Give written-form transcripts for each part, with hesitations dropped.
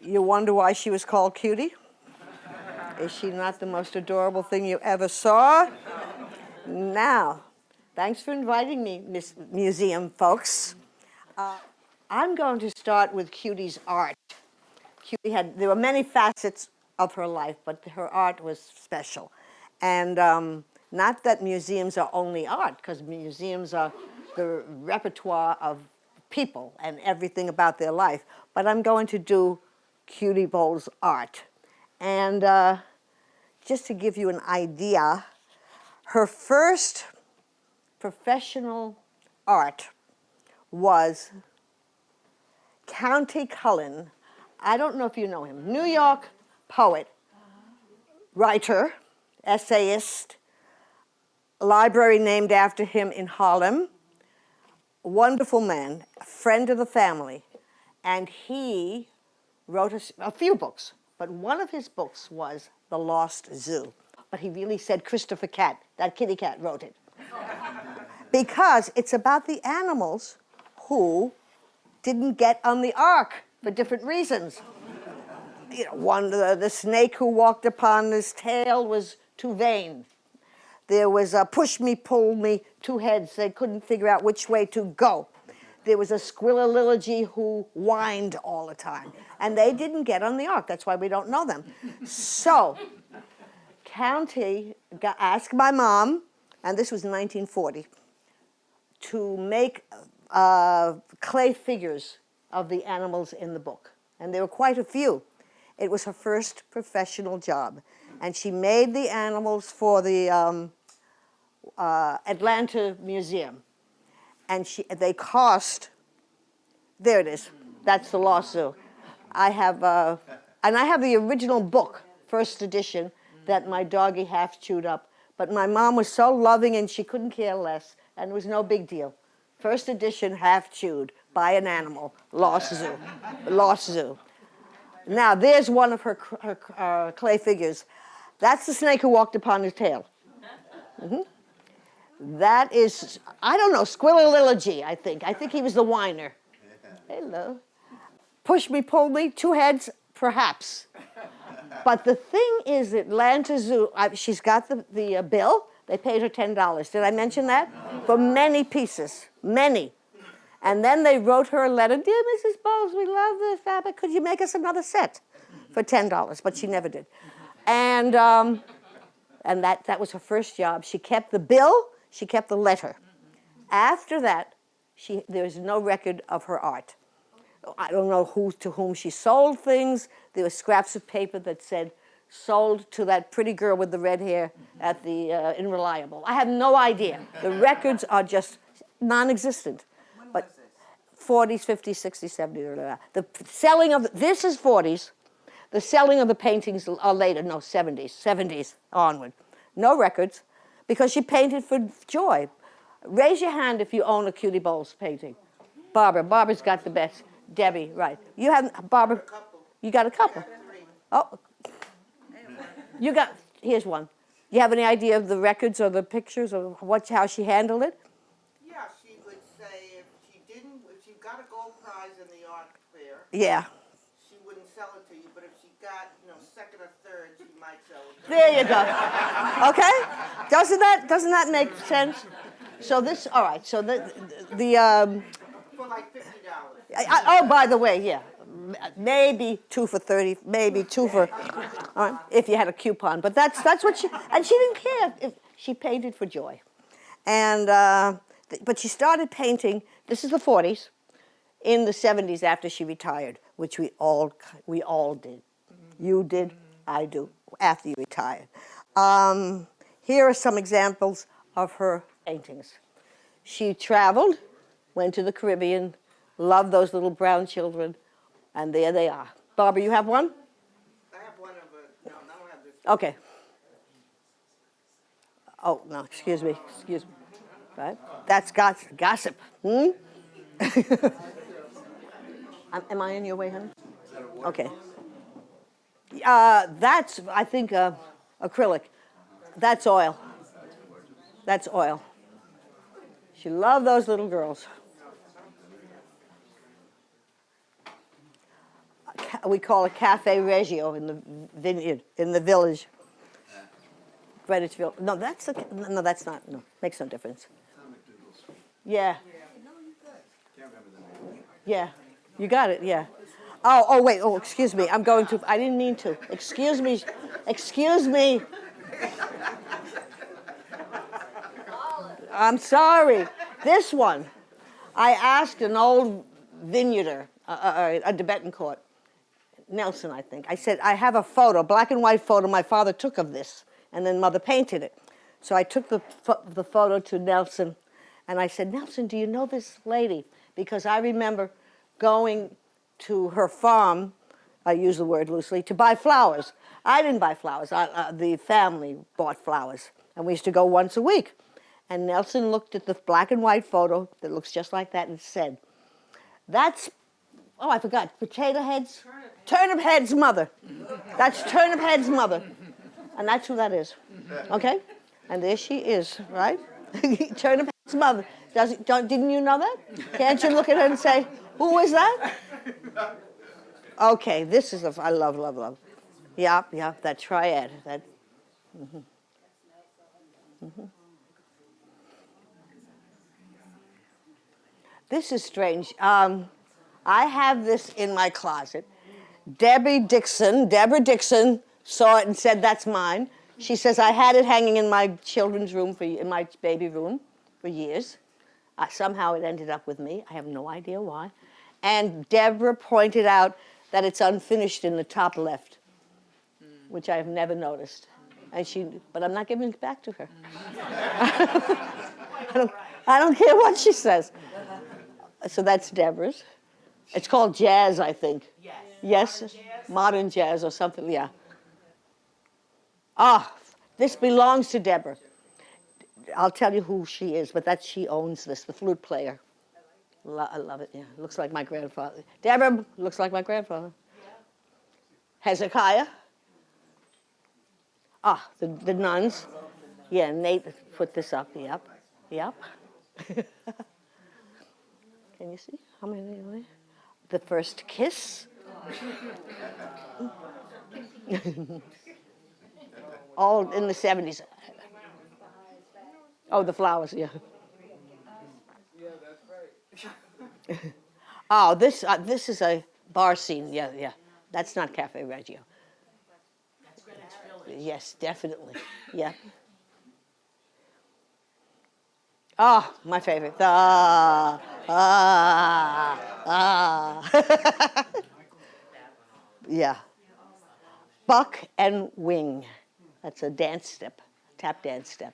You wonder why she was called Cutie? Is she not the most adorable thing you ever saw? Now, thanks for inviting me, Miss Museum folks. I'm going to start with Cutie's art. There were many facets of her life, but her art was special. And not that museums are only art, because museums are the repertoire of people and everything about their life. But I'm going to do Cutie Bowles' art. And just to give you an idea, her first professional art was County Cullen. I don't know if you know him. New York poet, writer, essayist, library named after him in Harlem. Wonderful man, a friend of the family. And he wrote a few books, but one of his books was The Lost Zoo. But he really said Christopher Cat, that kitty cat wrote it. Because it's about the animals who didn't get on the ark for different reasons. You know, the snake who walked upon his tail was too vain. There was a push me, pull me, two heads. They couldn't figure out which way to go. There was a squillilogy who whined all the time. And they didn't get on the ark. That's why we don't know them. So, County asked my mom, and this was 1940, to make clay figures of the animals in the book. And there were quite a few. It was her first professional job. And she made the animals for the Atlanta Museum. And they cost, there it is, that's the Lost Zoo. I have the original book, first edition, that my doggy half chewed up. But my mom was so loving and she couldn't care less, and it was no big deal. First edition, half chewed, by an animal, Lost Zoo, Lost Zoo. Now, there's one of her clay figures. That's the snake who walked upon his tail. That is, I don't know, squillilogy, I think. I think he was the whiner. Hello. Push me, pull me, two heads, perhaps. But the thing is, Atlanta Zoo, she's got the bill. They paid her $10. Did I mention that? For many pieces, many. And then they wrote her a letter, "Dear Mrs. Bowles, we love this fabric. Could you make us another set for $10? But she never did. And that was her first job. She kept the bill. She kept the letter. After that, there's no record of her art. I don't know to whom she sold things. There were scraps of paper that said, sold to that pretty girl with the red hair at the in Reliable. I have no idea. The records are just non-existent. But 40s, 50s, 60s, 70s, the selling of, this is 40s. The selling of the paintings are later, no, 70s onward. No records, because she painted for joy. Raise your hand if you own a Cutie Bowles painting. Barbara's got the best. Debbie, right. You have, Barbara, you got a couple. Oh, here's one. You have any idea of the records or the pictures or how she handled it? Yeah, she would say if she got a gold prize in the art fair, yeah, she wouldn't sell it to you, but if she got, second or third, she might sell it to you. There you go. Okay? Doesn't that make sense? So this, all right, so For like $50. oh, by the way, yeah, maybe 2 for 30, maybe 2 for, if you had a coupon. But that's what she didn't care if she painted for joy. And, but she started painting, this is the 40s, in the 70s after she retired, which we all did. You did, I do, after you retired. Here are some examples of her paintings. She traveled, went to the Caribbean, loved those little brown children, and there they are. Barbara, you have one? I have one of a, no, I don't have this. Okay. Oh, no, excuse me. Right? That's gossip. Am I in your way, honey? Okay. That's, I think, acrylic. That's oil. That's oil. She loved those little girls. we call it Cafe Reggio in the vineyard, in the village. Greenwichville. No, that's not. No, makes no difference. Yeah. Yeah, you got it. Yeah. Oh, wait. Oh, excuse me. I'm going to. I didn't mean to. Excuse me. Excuse me. I'm sorry. This one, I asked an old vineyarder, a Betancourt, Nelson, I think. I said, I have a photo, black and white photo my father took of this, and then Mother painted it. So I took the photo to Nelson, and I said, Nelson, do you know this lady? Because I remember going to her farm, I use the word loosely, to buy flowers. I didn't buy flowers. The family bought flowers, and we used to go once a week. And Nelson looked at the black and white photo that looks just like that and said, that's, oh, I forgot, Potato Head's? Turnip Head's mother. That's Turnip Head's mother. And that's who that is, okay? And there she is, right? Turnip Head's mother. Didn't you know that? Can't you look at her and say, who is that? Okay, this is, I love, love, love. Yeah, that triad. That. Mm-hmm. Mm-hmm. This is strange. I have this in my closet. Deborah Dixon saw it and said, that's mine. She says, I had it hanging in my children's room, in my baby room for years. Somehow it ended up with me. I have no idea why. And Deborah pointed out that it's unfinished in the top left, which I have never noticed. But I'm not giving it back to her. I don't care what she says. So that's Deborah's. It's called jazz, I think. Yes? Modern jazz or something, yeah. This belongs to Deborah. I'll tell you who she is, but she owns this, the flute player. I love it, yeah. Looks like my grandfather. Deborah looks like my grandfather. Hezekiah. The nuns. Yeah, Nate put this up, yep. Can you see how many are there? The first kiss. All in the 70s. Oh, the flowers, yeah. Yeah, that's right. This is a bar scene, yeah. That's not Cafe Reggio. That's Greenwich Village. Yes, definitely, yeah. My favorite. Yeah. Buck and Wing. That's a dance step, tap dance step.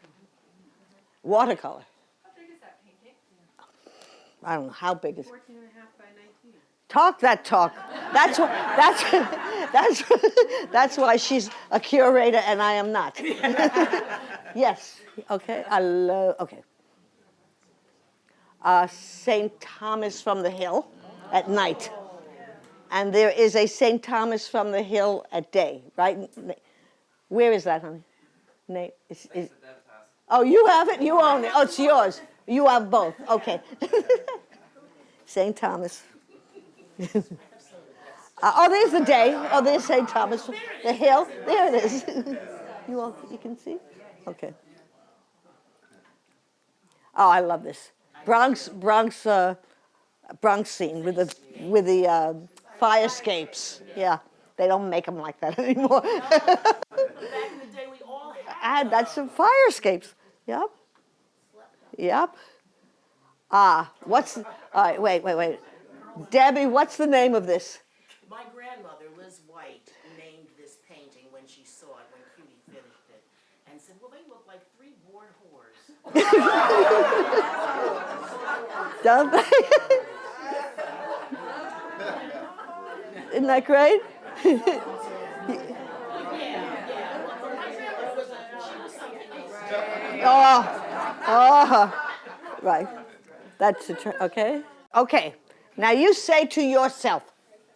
Watercolor. How big is that painting? I don't know how big is it. 14 and a half by 19. Talk that talk. That's why she's a curator and I am not. Yes. Okay. Okay. St. Thomas from the Hill at night. And there is a St. Thomas from the Hill at day, right? Where is that, honey? Nate? Oh, you have it? You own it. Oh, it's yours. You have both. Okay. St. Thomas. There's the day. Oh, there's St. Thomas. The Hill. There it is. You can see? Okay. Oh, I love this. Bronx scene with the fire escapes. Yeah, they don't make them like that anymore. Back in the day, we all had That's some fire escapes. Yep. All right, wait. Debbie, what's the name of this? My grandmother, Liz White, named this painting when she saw it, when Cutie finished it, and said, well, they look like 3 bored whores. Don't they? Isn't that great? Right. That's the okay. Okay. Now you say to yourself,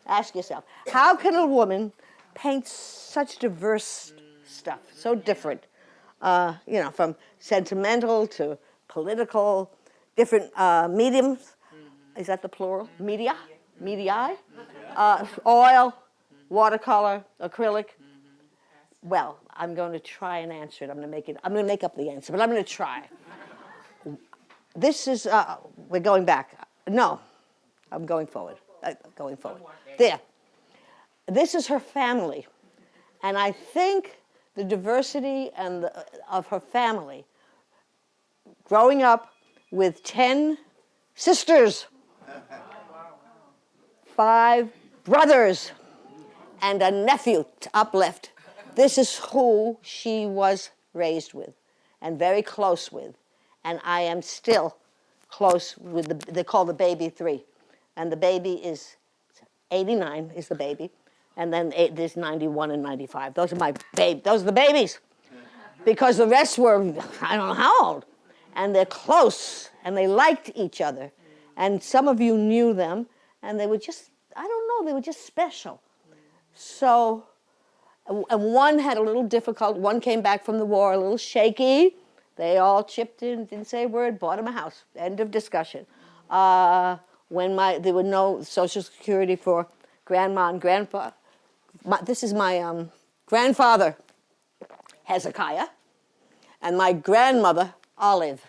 ask yourself, how can a woman paint such diverse stuff, so different? From sentimental to political, different mediums. Is that the plural? Media? Medii? Oil, watercolor, acrylic. Well, I'm going to try and answer it. I'm going to make up the answer, but I'm going to try. This is, we're going back. No, I'm going forward. Going forward. There. This is her family. And I think the diversity of her family, growing up with 10 sisters, 5 brothers, and a nephew up left. This is who she was raised with and very close with. And I am still close with they call the baby 3. And the baby is 89 is the baby. And then there's 91 and 95. Those are the babies. Because the rest were, I don't know how old. And they're close and they liked each other. And some of you knew them and they were just, I don't know, they were just special. So, and one had a little difficult, one came back from the war a little shaky. They all chipped in, didn't say a word, bought him a house. End of discussion. When there were no Social Security for grandma and grandpa. This is my grandfather, Hezekiah, and my grandmother, Olive.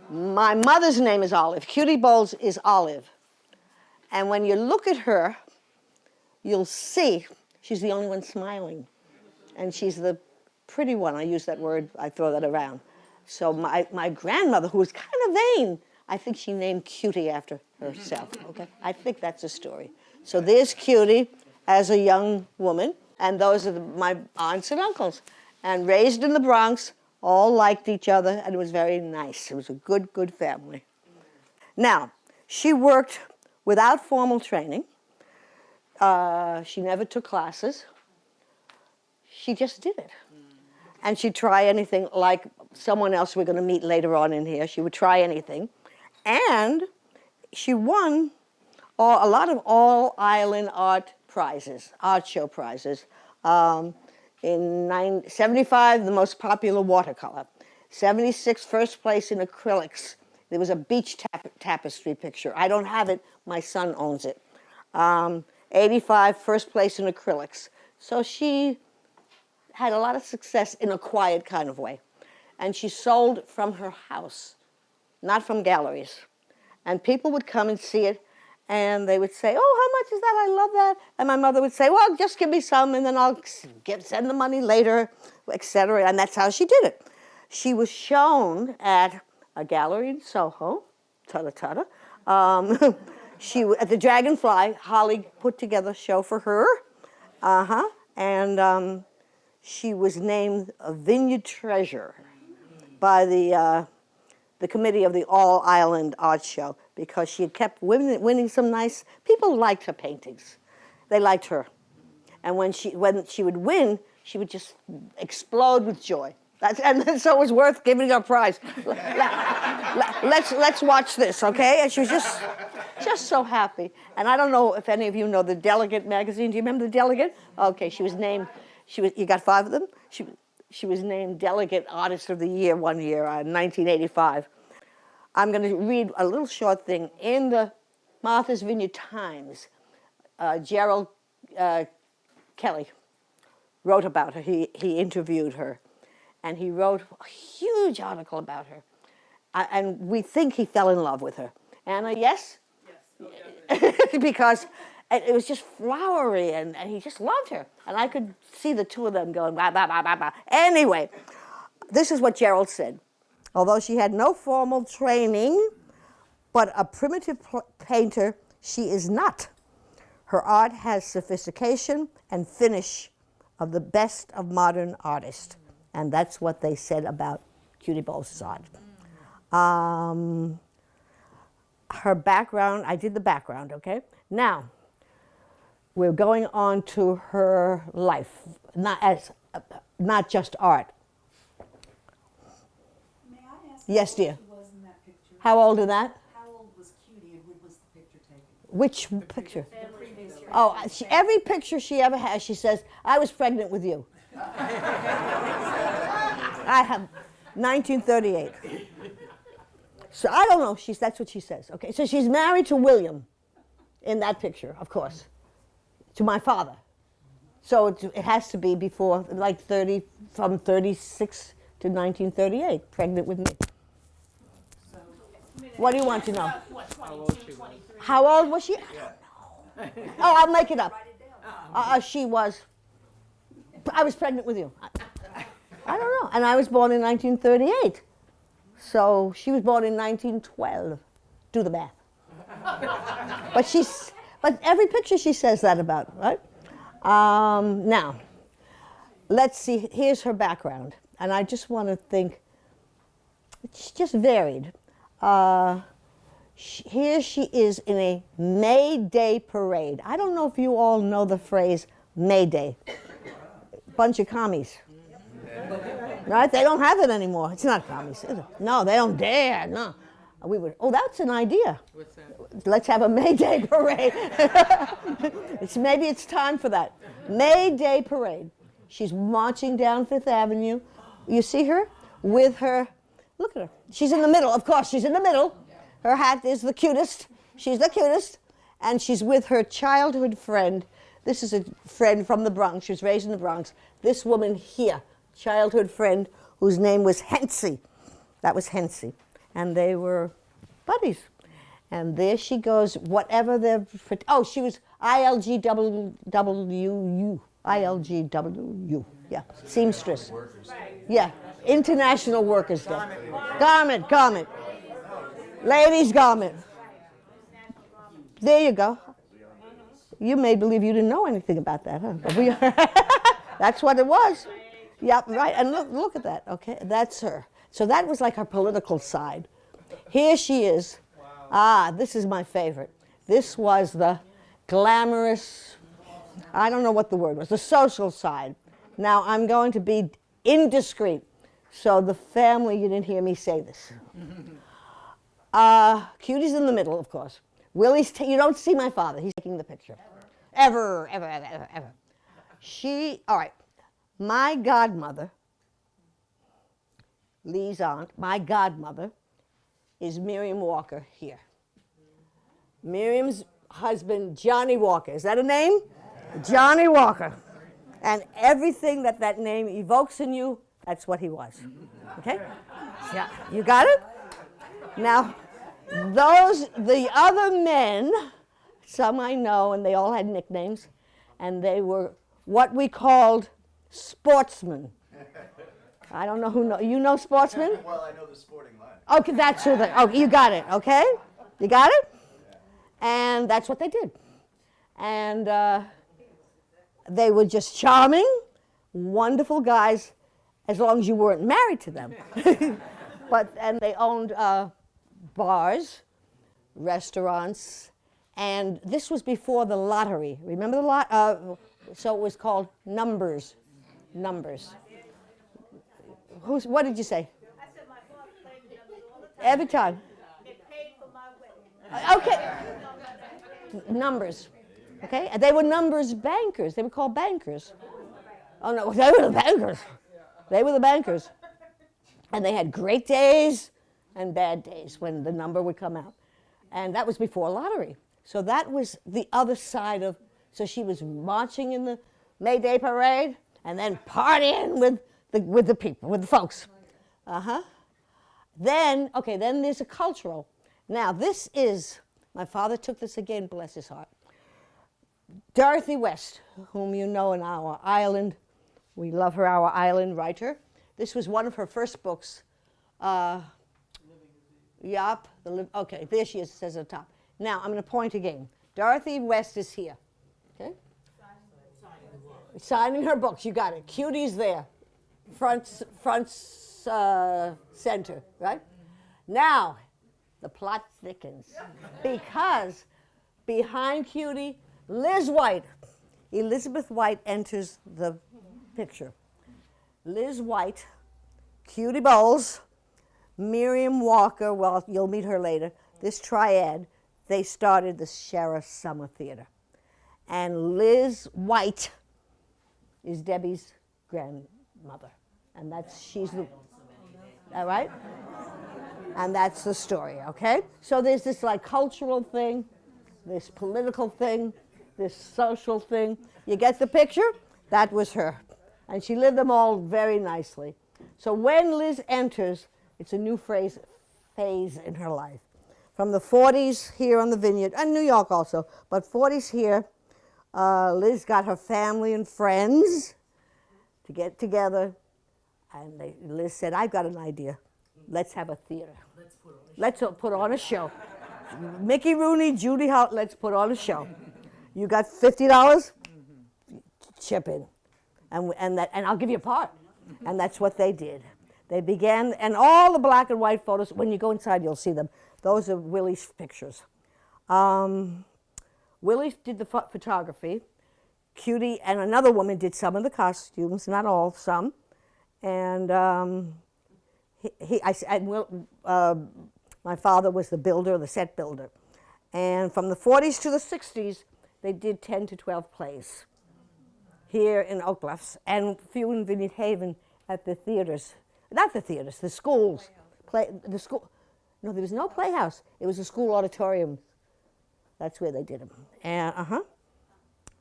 My mother's name is Olive. Cutie Bowles is Olive. And when you look at her, you'll see she's the only one smiling. And she's the pretty one. I use that word, I throw that around. So my grandmother, who was kind of vain, I think she named Cutie after herself, okay? I think that's a story. So there's Cutie as a young woman, and those are my aunts and uncles. And raised in the Bronx, all liked each other, and it was very nice. It was a good, good family. Now, she worked without formal training. She never took classes. She just did it. And she'd try anything, like someone else we're going to meet later on in here. She would try anything. And she won a lot of all-island art prizes, art show prizes. In 75, the most popular watercolor. 76, first place in acrylics. There was a beach tapestry picture. I don't have it. My son owns it. 85, first place in acrylics. So she had a lot of success in a quiet kind of way. And she sold from her house, not from galleries. And people would come and see it, and they would say, oh, how much is that? I love that. And my mother would say, well, just give me some, and then I'll send the money later, etc. And that's how she did it. She was shown at a gallery in Soho, Tutta. At the Dragonfly, Holly put together a show for her. And she was named a Vineyard Treasure by the committee of the All Island Art Show, because she had kept winning some nice. People liked her paintings. They liked her, and when she would win, she would just explode with joy. And so it was worth giving her a prize. Let's watch this, okay? And she was just so happy. And I don't know if any of you know the Delegate magazine. Do you remember the Delegate? Okay, she was named. You got 5 of them. She was named Delegate Artist of the Year one year, 1985. I'm going to read a little short thing. In the Martha's Vineyard Times, Gerald Kelly wrote about her. He interviewed her. And he wrote a huge article about her. And we think he fell in love with her. Anna, yes? Yes. Because it was just flowery, and he just loved her. And I could see the two of them going, bah, bah, bah, bah, bah. Anyway, this is what Gerald said. Although she had no formal training, but a primitive painter, she is not. Her art has sophistication and finish of the best of modern artists. And that's what they said about Cutie Bowles' art. Her background, I did the background, okay? Now, we're going on to her life, not just art. May I ask Yes, how dear. old she was in that picture? How old is that? How old was Cutie and when was the picture taken? Which picture? The previous year. Oh, every picture she ever has, she says, I was pregnant with you. I have 1938. So I don't know, that's what she says. Okay, so she's married to William in that picture, of course. to my father. So it has to be before, like 30, from 36 to 1938, pregnant with me. What do you want to know? What, 22, 23? How old was she? I don't know. Oh, I'll make it up. She was, I was pregnant with you. I don't know. And I was born in 1938. So she was born in 1912. Do the math. But every picture she says that about, right? Now, let's see. Here's her background. And I just want to think, it's just varied. Here she is in a May Day parade. I don't know if you all know the phrase May Day. Bunch of commies. Right? They don't have it anymore. It's not commies. Is it? No, they don't dare. No. Oh, that's an idea. What's that? Let's have a May Day parade. Maybe it's time for that. May Day parade. She's marching down Fifth Avenue. You see her with her, look at her. She's in the middle, of course, she's in the middle. Her hat is the cutest. She's the cutest. And she's with her childhood friend. This is a friend from the Bronx. She was raised in the Bronx. This woman here, childhood friend, whose name was Hensy. That was Hensy. And they were buddies. And there she goes, whatever the, oh, she was ILGWU. ILGWU, yeah, seamstress. Yeah, International Workers' Day. Garment. Ladies' garment. There you go. You may believe you didn't know anything about that, huh? But we that's what it was. Yep, right, and look at that, okay? That's her. So that was like her political side. Here she is. This is my favorite. This was the glamorous, I don't know what the word was, the social side. Now, I'm going to be indiscreet. So the family, you didn't hear me say this. Cutie's in the middle, of course. Willie's, you don't see my father. He's taking the picture. Ever. All right. My godmother, Lee's aunt, my godmother, is Miriam Walker here. Miriam's husband, Johnny Walker. Is that a name? Johnny Walker. And everything that name evokes in you, that's what he was. Okay? Yeah, you got it? Now, the other men, some I know, and they all had nicknames, and they were what we called sportsmen. I don't know who know. You know sportsmen? Well, I know the sporting line. Okay, that's who they, oh, you got it, okay? You got it? And that's what they did. And they were just charming, wonderful guys, as long as you weren't married to them. And they owned bars, restaurants, and this was before the lottery. Remember the so it was called Numbers. What did you say? I said my father played the numbers all the time. Every time. It paid for my wedding. Okay. Numbers. Okay? And they were numbers bankers. They were called bankers. Oh, no, they were the bankers. They were the bankers. And they had great days and bad days when the number would come out. And that was before lottery. So that was the other side of, so she was marching in the May Day parade and then partying with the people, with the folks. Then there's a cultural. Now this is, my father took this again, bless his heart. Dorothy West, whom you know in our island, we love her, our island writer. This was one of her first books. Okay, there she is, it says at the top. Now I'm going to point again. Dorothy West is here. Okay? Signing her books, you got it. Cutie's there. Front center, right? Now, the plot thickens because behind Cutie, Liz White, Elizabeth White enters the picture. Liz White, Cutie Bowles, Miriam Walker, well, you'll meet her later, this triad, they started the Shearer Summer Theater. And Liz White is Debbie's grandmother. And she's the, all right? And that's the story, okay? So there's this like cultural thing, this political thing, this social thing. You get the picture? That was her. And she lived them all very nicely. So when Liz enters, it's a new phase in her life. From the 40s here on the vineyard, and New York also, but 40s here, Liz got her family and friends to get together, and Liz said, I've got an idea. Let's have a theater. Let's put on a show. Mickey Rooney, Judy Howard, let's put on a show. You got $50? Chip in. And I'll give you a part. And that's what they did. They began, and all the black and white photos, when you go inside, you'll see them. Those are Willie's pictures. Willie did the photography. Cutie and another woman did some of the costumes, not all, some. And my father was the builder, the set builder. And from the 40s to the 60s, they did 10 to 12 plays here in Oak Bluffs, and a few in Vineyard Haven at the theaters. Not the theaters, the schools. The school. No, there was no playhouse. It was a school auditorium. That's where they did them. And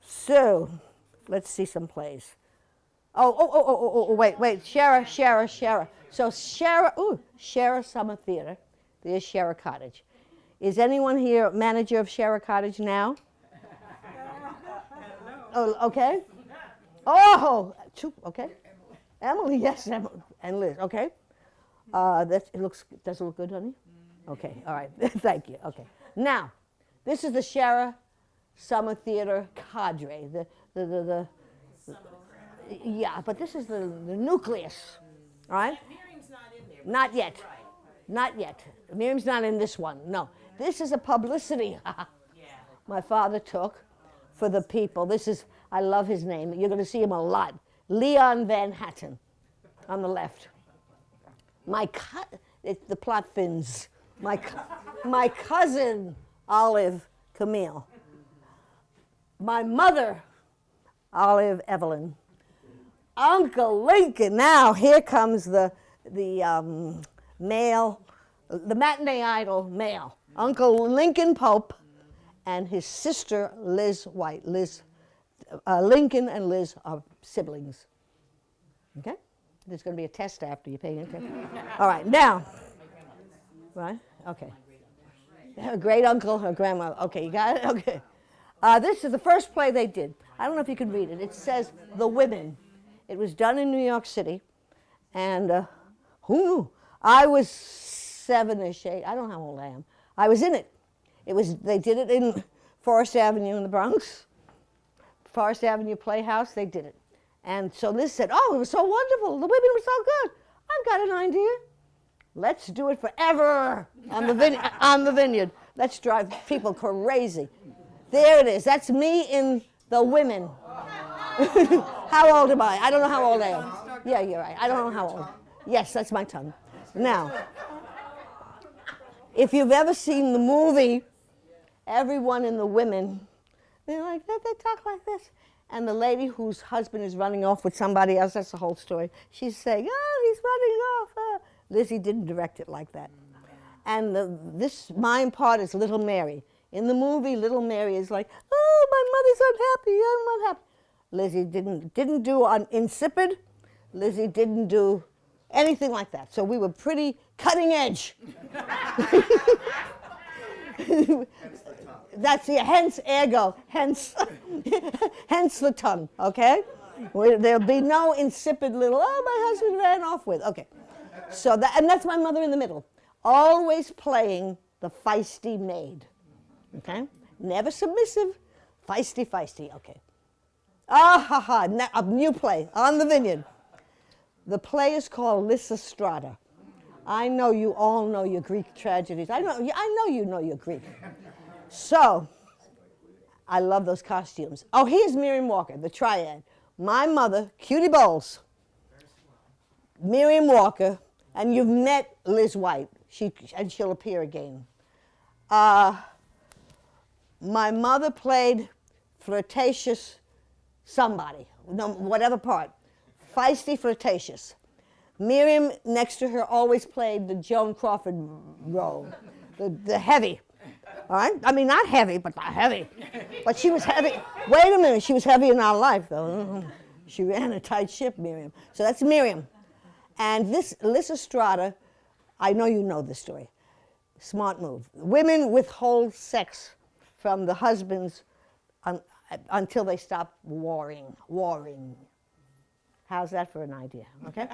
So, let's see some plays. Wait. Shearer. So Shearer Summer Theater. There's Shearer Cottage. Is anyone here manager of Shearer Cottage now? Oh, okay. Oh, two, okay. Emily, yes, Emily, and Liz, okay. Does it look good, honey? Okay, all right, thank you, okay. Now, this is the Shearer Summer Theater cadre, yeah, but this is the nucleus, all right? Miriam's not in there. Not yet, Right. not yet. Miriam's not in this one, no. This is a publicity my father took for the people. This is, I love his name. You're going to see him a lot. Leon Van Hatten on the left. The plot thins. My cousin, Olive Camille. My mother, Olive Evelyn. Uncle Lincoln. Now here comes the male, the matinee idol male. Uncle Lincoln Pope and his sister Liz White. Lincoln and Liz are siblings. Okay? There's going to be a test after you pay attention. All right, now. Right? Okay. Her great uncle, her grandmother. Okay, you got it? Okay. This is the first play they did. I don't know if you can read it. It says The Women. It was done in New York City. And who knew? I was 7-ish, 8. I don't know how old I am. I was in it. They did it in Forest Avenue in the Bronx. Forest Avenue Playhouse, they did it. And so Liz said, oh, it was so wonderful. The women were so good. I've got an idea. Let's do it forever on the vineyard. Let's drive people crazy. There it is. That's me in The Women. How old am I? I don't know how old I am. Yeah, you're right. I don't know how old. Yes, that's my tongue. Now, if you've ever seen the movie, everyone in The Women, they're like, they talk like this. And the lady whose husband is running off with somebody else, that's the whole story. She's saying, oh, he's running off. Lizzie didn't direct it like that. And this mime part is Little Mary. In the movie, Little Mary is like, oh, my mother's unhappy, I'm unhappy. Lizzie didn't do on Insipid. Lizzie didn't do anything like that. So we were pretty cutting edge. That's the hence ergo, hence the tongue, okay? There'll be no insipid little, oh, my husband ran off with, okay. So and that's my mother in the middle, always playing the feisty maid, okay? Never submissive, feisty, okay. A new play on the vineyard. The play is called Lysistrata. I know you all know your Greek tragedies. I know you know your Greek. So, I love those costumes. Oh, here's Miriam Walker, the triad. My mother, Cutie Bowles, Miriam Walker, and you've met Liz White. She'll appear again. My mother played flirtatious somebody, whatever part. Feisty, flirtatious. Miriam, next to her, always played the Joan Crawford role, the heavy. All right? I mean, not heavy, but not heavy. But she was heavy. Wait a minute, she was heavy in our life, though. She ran a tight ship, Miriam. So that's Miriam. And this Lysistrata, I know you know this story. Smart move. Women withhold sex from the husbands until they stop warring. How's that for an idea? Okay,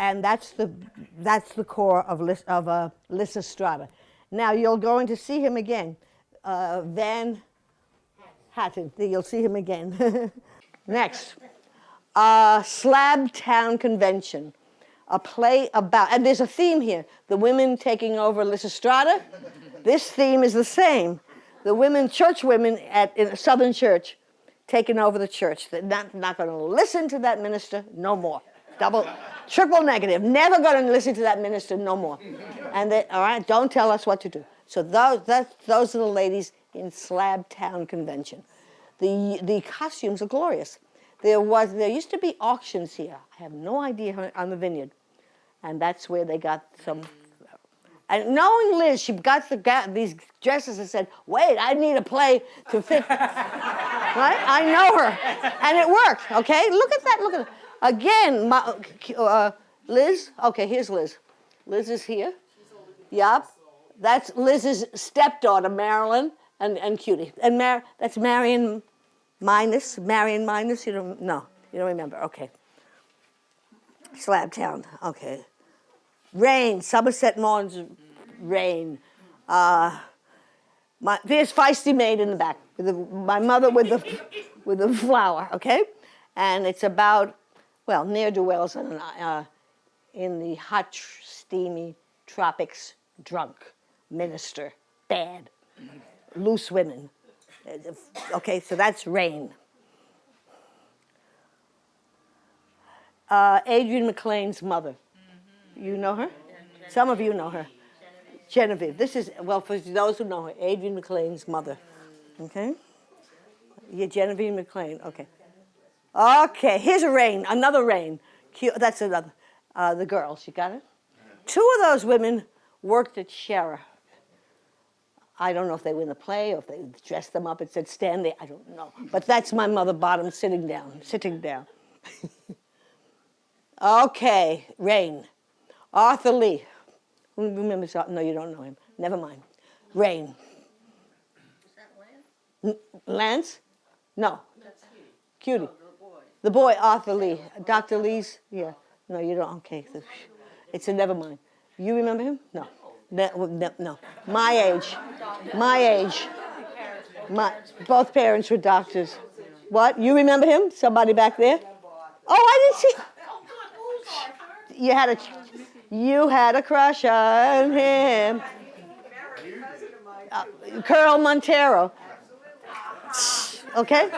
and that's the core of Lysistrata. Now you're going to see him again, Van Hatten. You'll see him again. Next, Slab Town Convention, a play about, and there's a theme here: the women taking over Lysistrata. This theme is the same. The women, church women in a southern church, taking over the church. They're not going to listen to that minister no more. Triple negative. Never going to listen to that minister no more. And they, all right, don't tell us what to do. So those are the ladies in Slab Town Convention. The costumes are glorious. There used to be auctions here. I have no idea on the vineyard, and that's where they got some. And knowing Liz, she got these dresses and said, "Wait, I need a play to fit." Right? I know her, and it worked. Okay, look at that. Look at it. Again, Liz. Okay, here's Liz. Liz is here. Yup. That's Liz's stepdaughter, Marilyn, and Cutie. And that's Marion Minus. Marion Minus. You don't remember. Okay. Slab Town. Okay. Rain, Somerset Maugham's Rain. There's Feisty Maid in the back. My mother with the flower, okay? And it's about, well, ne'er-do-wells in the hot, steamy tropics, drunk, minister, bad, loose women. Okay, so that's Rain. Adrian McLean's mother. You know her? Some of you know her. Genevieve. This is, well, for those who know her, Adrian McLean's mother. Okay? Yeah, Genevieve McLean. Okay. Okay, here's a Rain, another Rain. That's another. The girl, she got it? Two of those women worked at Shearer. I don't know if they were in the play or if they dressed them up and said, stand there. I don't know. But that's my mother bottom sitting down. Okay, Rain. Arthur Lee. Who remembers? No, you don't know him. Never mind. Rain. Is that Lance? Lance? No. That's Cutie. Oh, the boy. The boy, Arthur Lee. Dr. Lee's? Yeah. No, you don't. Okay. It's a never mind. You remember him? No. No. My age. Both parents were doctors. What? You remember him? Somebody back there? Oh, I didn't see. Oh, good. Who's Arthur? You had a crush on him. Curl Montero. Okay?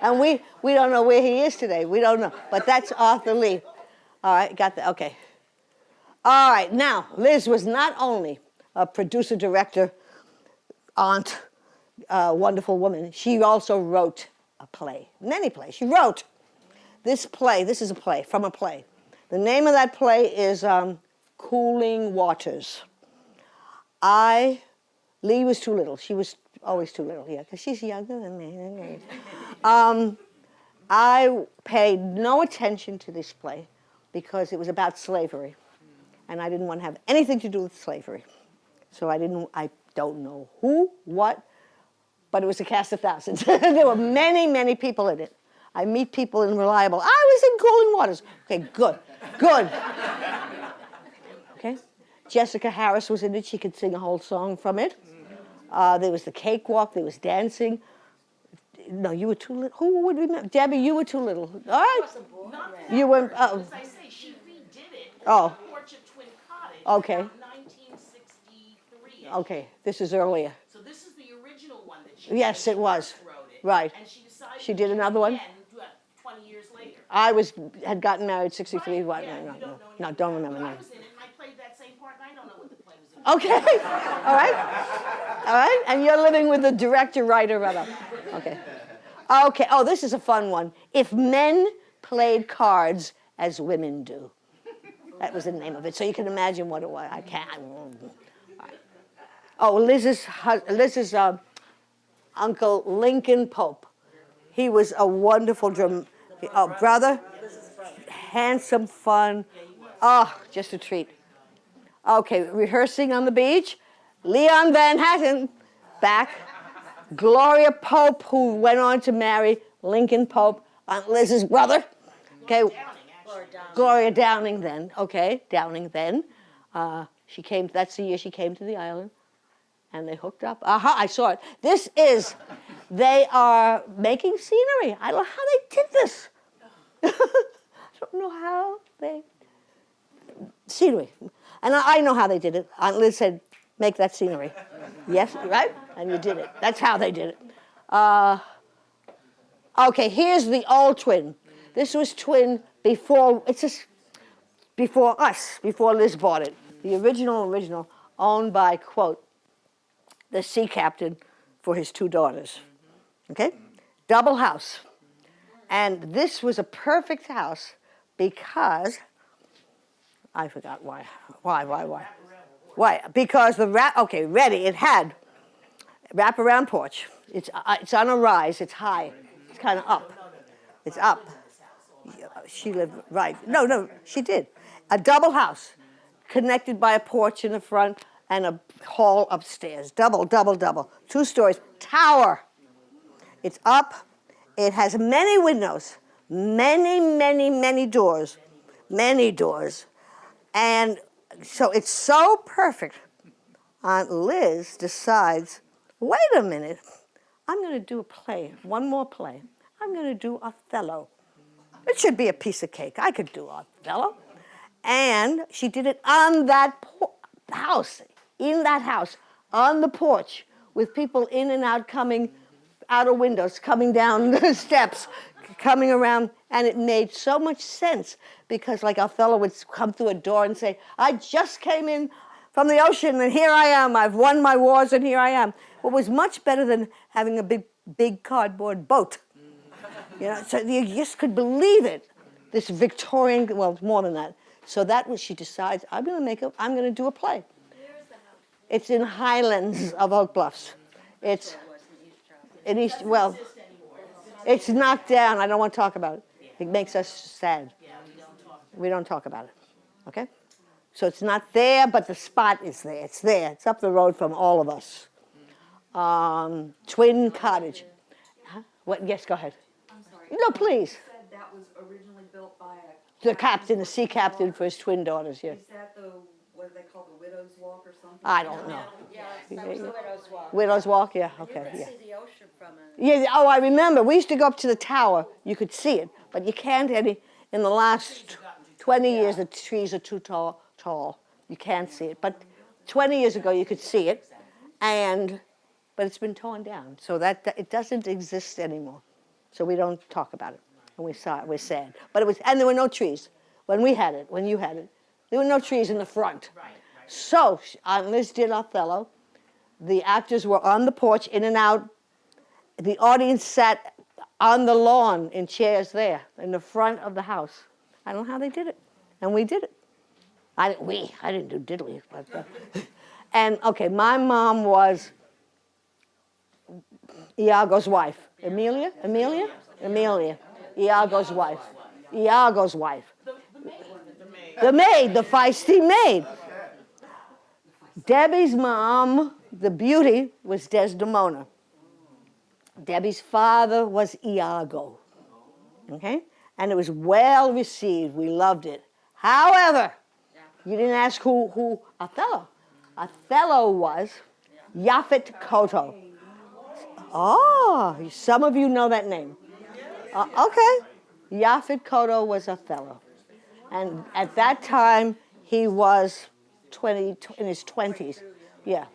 And we don't know where he is today. We don't know. But that's Arthur Lee. All right, got that. Okay. All right, now, Liz was not only a producer, director, aunt, wonderful woman, she also wrote a play. Many plays. She wrote this play. This is a play, from a play. The name of that play is Cooling Waters. Lee was too little. She was always too little, yeah, because she's younger than me. I paid no attention to this play because it was about slavery, and I didn't want to have anything to do with slavery. So I don't know who, what, but it was a cast of thousands. There were many, many people in it. I meet people in Reliable. I was in Cooling Waters. Okay, good. Okay. Jessica Harris was in it. She could sing a whole song from it. There was the cakewalk. There was dancing. No, you were too little. Who would remember? Debbie, you were too little. All right. You were. As I say, she redid it. Oh. Porch of Twin Cottage. Okay. Around 1963. Okay, this is earlier. So this is the original one that she. Yes, it was. Wrote it, Right. And she decided. She did another one? Again, 20 years later. I had gotten married 63. Right, What? yeah, you No, don't know no, anything don't about it. remember. But No. I was in it, and I played that same part, and I don't know what the play was about. Okay. All right. And you're living with the director, writer, brother. Okay. Okay. Oh, this is a fun one. If men played cards as women do. That was the name of it. So you can imagine what it was. I can't. All right. Oh, Liz's Uncle Lincoln Pope. He was a wonderful brother, handsome, fun. Oh, just a treat. Okay, rehearsing on the beach. Leon Van Hatten, back. Gloria Pope, who went on to marry Lincoln Pope, Aunt Liz's brother. Okay, Gloria Downing then. Okay, Downing then. She came. That's the year she came to the island, and they hooked up. Aha! I saw it. They are making scenery. I don't know how they did this. I don't know how they scenery, and I know how they did it. Aunt Liz said, "Make that scenery." Yes, right? And you did it. That's how they did it. Okay, here's the old twin. This was twin before. It's just before us. Before Liz bought it. The original, owned by, quote, the sea captain for his 2 daughters. Okay? Double house. And this was a perfect house because, I forgot why. Why? Because it had wraparound porch. It's on a rise, it's high, it's kind of up. It's up. She lived, right. No, she did. A double house, connected by a porch in the front and a hall upstairs. Double. 2 stories. Tower. It's up. It has many windows. Many doors. Many doors. And so it's so perfect. Aunt Liz decides, wait a minute. I'm going to do a play. One more play. I'm going to do Othello. It should be a piece of cake. I could do Othello. And she did it on that house, in that house, on the porch, with people in and out coming out of windows, coming down the steps, coming around. And it made so much sense because like Othello would come through a door and say, I just came in from the ocean and here I am. I've won my wars and here I am. What was much better than having a big cardboard boat. So you just could believe it. This Victorian, well, more than that. So that was, she decides, I'm going to do a play. Where's the house? It's in Highlands of Oak Bluffs. It's in East, well, it's knocked down. I don't want to talk about it. It makes us sad. We don't talk about it. Okay? So it's not there, but the spot is there. It's there. It's up the road from all of us. Twin Cottage. Huh? What? Yes, go ahead. I'm sorry. No, please. You said that was originally built by The sea captain for his twin daughters, yes. Is that what they call the Widow's Walk or something? I don't know. Yeah, that was the Widow's Walk. Widow's Walk, yeah, okay, You yeah. could see the ocean from it. Yeah, oh, I remember. We used to go up to the tower. You could see it, but you can't in the last 20 years, the trees are too tall. You can't see it. But 20 years ago, you could see it, but it's been torn down, so that it doesn't exist anymore. So we don't talk about it. And we saw it, we're sad. But and there were no trees. When you had it, there were no trees in the front. Right. So Aunt Liz did Othello. The actors were on the porch, in and out. The audience sat on the lawn in chairs there, in the front of the house. I don't know how they did it. And we did it. I didn't do diddly. But, and, okay, my mom was Iago's wife. Amelia? Iago's wife. The maid, the feisty maid. Debbie's mom, the beauty, was Desdemona. Debbie's father was Iago. Okay? And it was well received. We loved it. However, you didn't ask who Othello. Othello was Yaphet Kotto. Oh, some of you know that name. Okay. Yaphet Kotto was Othello. And at that time, he was in his 20s. Yeah,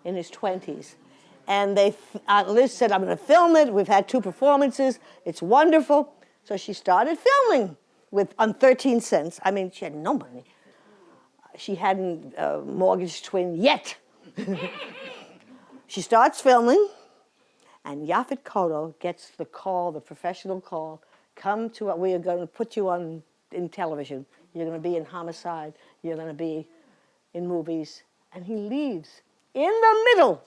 in his 20s. And Liz said, I'm going to film it. We've had 2 performances. It's wonderful. So she started filming on 13 cents. I mean, she had no money. She hadn't mortgaged twin yet. She starts filming, and Yaphet Kotto gets the call, the professional call, we are going to put you in television. You're going to be in Homicide. You're going to be in movies. And he leaves in the middle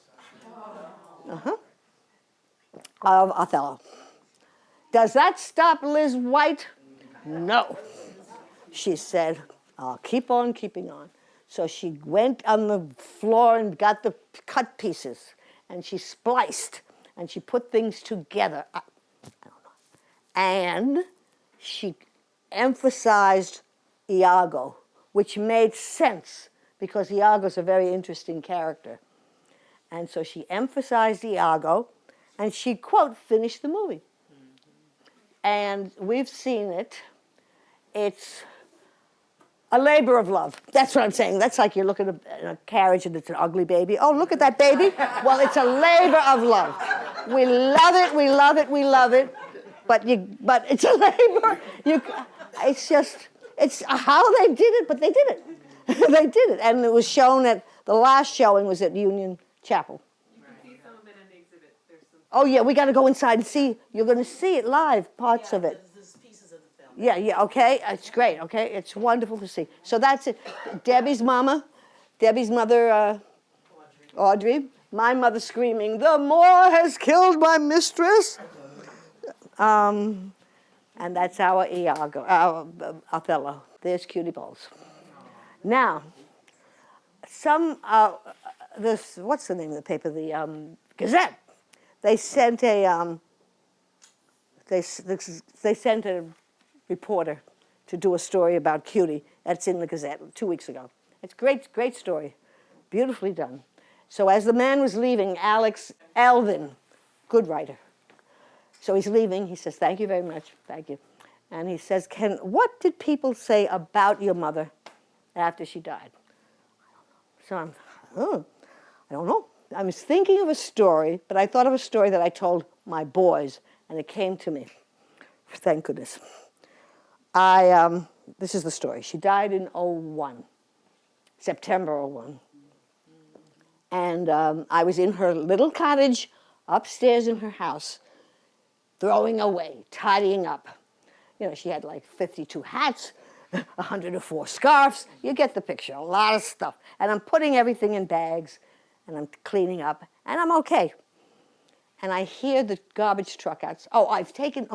of Othello. Does that stop Liz White? No. She said, I'll keep on keeping on. So she went on the floor and got the cut pieces, and she spliced, and she put things together. I don't know. And she emphasized Iago, which made sense because Iago's a very interesting character. And so she emphasized Iago, and she, quote, finished the movie. And we've seen it. It's a labor of love. That's what I'm saying. That's like you're looking at a carriage and it's an ugly baby. Oh, look at that baby. Well, it's a labor of love. We love it, we love it, we love it. But it's a labor. It's how they did it, but they did it. They did it. And it was shown at, the last showing was at Union Chapel. Oh, yeah, we got to go inside and see. You're going to see it live, parts of it. There's pieces of the film. Yeah, okay. It's great, okay? It's wonderful to see. So that's it. Debbie's mother, Audrey. My mother screaming, the Moor has killed my mistress. And that's our Iago, our Othello. There's Cutie Balls. Now, what's the name of the paper? The Gazette. They sent a they sent a reporter to do a story about Cutie. That's in the Gazette 2 weeks ago. It's great story, beautifully done. So as the man was leaving, Alex Alvin, good writer. So he's leaving. He says, "Thank you very much, thank you," and he says, "What did people say about your mother after she died?" So I don't know. I was thinking of a story, but I thought of a story that I told my boys, and it came to me. Thank goodness. This is the story. She died in September 01. And I was in her little cottage upstairs in her house, throwing away, tidying up. You know, she had like 52 hats, 104 scarves. You get the picture, a lot of stuff. And I'm putting everything in bags, and I'm cleaning up, and I'm okay. And I hear the garbage truck outside. I've taken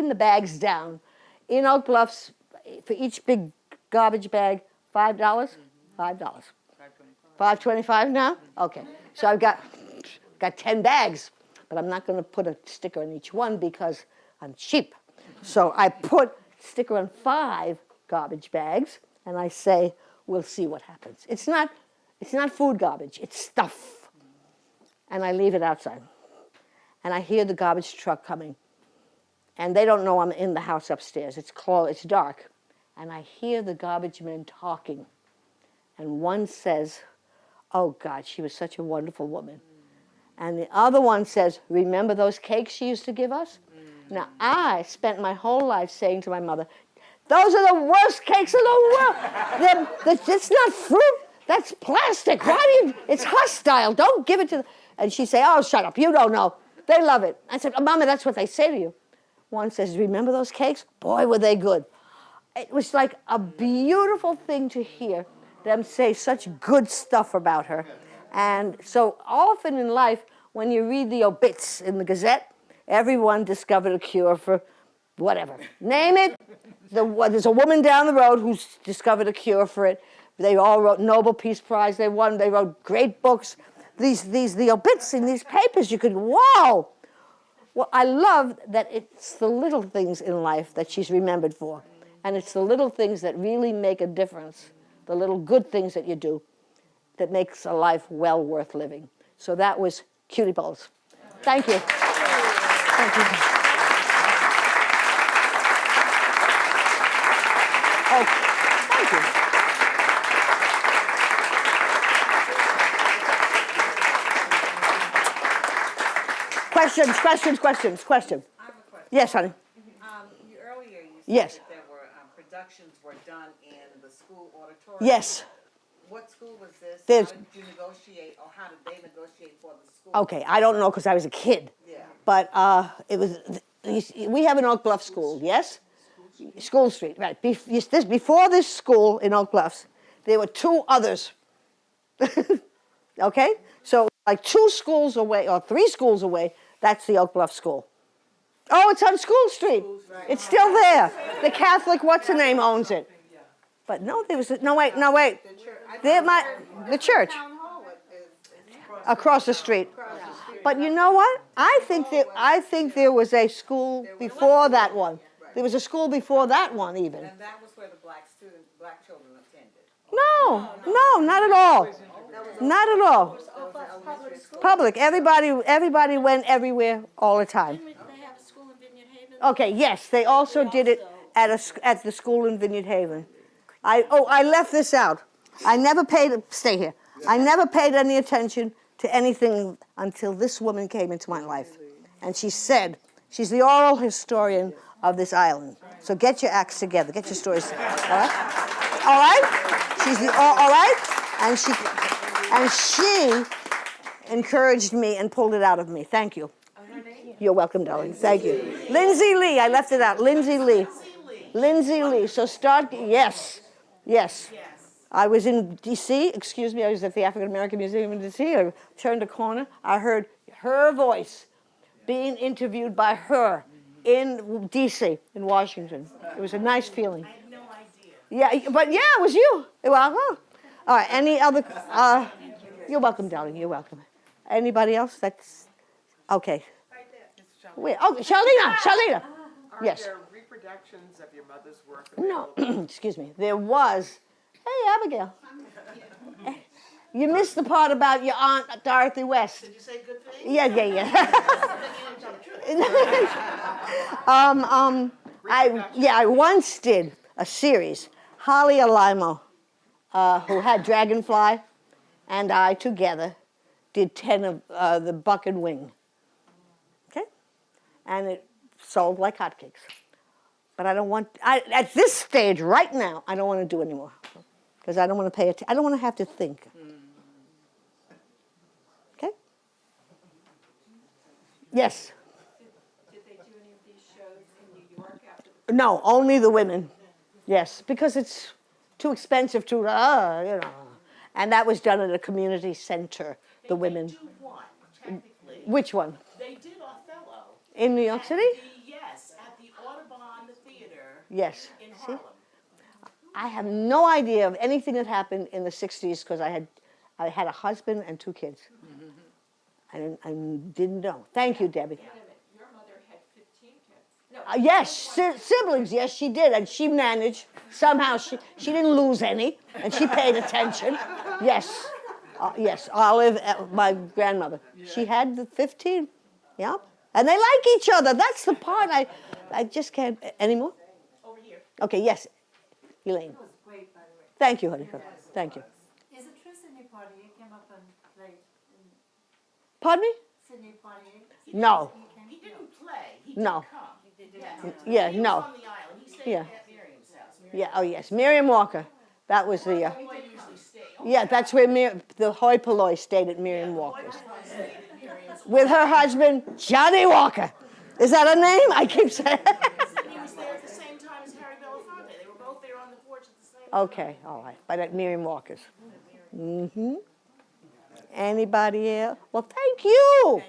the bags down. In Oak Bluffs, for each big garbage bag, $5? $5. $5.25 now? Okay. So I've got 10 bags, but I'm not going to put a sticker on each one because I'm cheap. So I put sticker on 5 garbage bags, and I say, we'll see what happens. It's not food garbage, it's stuff. And I leave it outside. And I hear the garbage truck coming. And they don't know I'm in the house upstairs. It's dark. And I hear the garbage men talking. And one says, "Oh, God, she was such a wonderful woman." And the other one says, "Remember those cakes she used to give us?" Now, I spent my whole life saying to my mother, "Those are the worst cakes in the world. It's not fruit. That's plastic. It's hostile. Don't give it to them." And she'd say, "Oh, shut up. You don't know. They love it." I said, "Mama, that's what they say to you." One says, "Remember those cakes? Boy, were they good." It was like a beautiful thing to hear them say such good stuff about her. And so often in life, when you read the obits in the Gazette, everyone discovered a cure for whatever. Name it. There's a woman down the road who's discovered a cure for it. They all wrote Nobel Peace Prize. They won. They wrote great books. The obits in these papers, you could, wow. Well, I love that it's the little things in life that she's remembered for. And it's the little things that really make a difference, the little good things that you do that makes a life well worth living. So that was Cutie Balls. Thank you. Thank you. Oh, thank you. Questions. I have a question. Yes, honey. Earlier you said Yes. that there were productions were done in the school auditorium. Yes. What school was this? There's- How did you negotiate, or how did they negotiate for the school? Okay, I don't know because I was a kid. Yeah. But it was. We have an Oak Bluff school, yes? School Street, right. Before this school in Oak Bluffs, there were 2 others. Okay? So like 2 schools away or 3 schools away, that's the Oak Bluff School. Oh, it's on School Street. It's still there. The Catholic, what's the name, owns it. But no, there was, no wait. The church. Town hall is Across the street. But you know what? I think there was a school before that one. There was a school before that one even. And that was where the black children attended. No, not at all. Not at all. Public. Everybody went everywhere all the time. Didn't they have a school in Vineyard Haven? Okay, yes, they also did it at the school in Vineyard Haven. I left this out. I never paid, stay here. I never paid any attention to anything until this woman came into my life. And she said, she's the oral historian of this island. So get your acts together, get your stories together, all right? All right? She's all right? And she encouraged me and pulled it out of me. Thank you. You're welcome, darling. Thank you. Lindsay Lee, I left it out. Lindsay Lee. Lindsay Lee. So start, yes. I was in D.C., excuse me, I was at the African American Museum in D.C. I turned a corner. I heard her voice being interviewed by her in D.C., in Washington. It was a nice feeling. I had no idea. Yeah, but yeah, it was you. Well, huh. All right, any other, you're welcome, darling, you're welcome. Anybody else? That's, okay. Wait, oh, Charlena. Yes. Are there reproductions of your mother's work No, available? excuse me. There was. Hey, Abigail. You missed the part about your aunt Dorothy West. Did you say good things? Yeah. I once did a series. Holly Alimo, who had Dragonfly, and I together did 10 of the Buck and Wing. Okay, and it sold like hotcakes. But I don't want, at this stage right now, I don't want to do anymore. Because I don't want to pay attention. I don't want to have to think. Okay? Yes? Did they do any of these shows in New York after the? No, only the women. Yes, because it's too expensive to, And that was done at a community center, the women. They do one, technically. Which one? They did Othello. In New York City? Yes, at the Audubon Theater Yes. in See? Harlem. I have no idea of anything that happened in the 60s because I had a husband and 2 kids. I didn't know. Thank you, Debbie. Your mother had 15 kids. No. Yes, siblings, yes, she did. And she managed. Somehow she didn't lose any, and she paid attention. Yes, yes, Olive, my grandmother. She had the 15, yeah. And they like each other. That's the part I just can't, anymore? Over here. Okay, yes, Elaine. It was great, by the way. Thank you, honey. Thank you. Is it true Sidney Poitier came up and played in Pardon me? Sidney Poitier? No. He didn't play. He No. did come. Yeah, He no. was on the island. He stayed Yeah. at Miriam's house. Yeah, oh yes, Miriam Walker. That was the, Who I usually stay. yeah, that's where the hoi polloi stayed at Miriam Walker's. Stayed at Miriam's. With her husband, Johnny Walker. Is that a name? I keep saying. He was there at the same time as Harry Belafonte. They were both there on the porch at the same time. Okay, all right, but at Miriam Walker's. Anybody else? Well, thank you.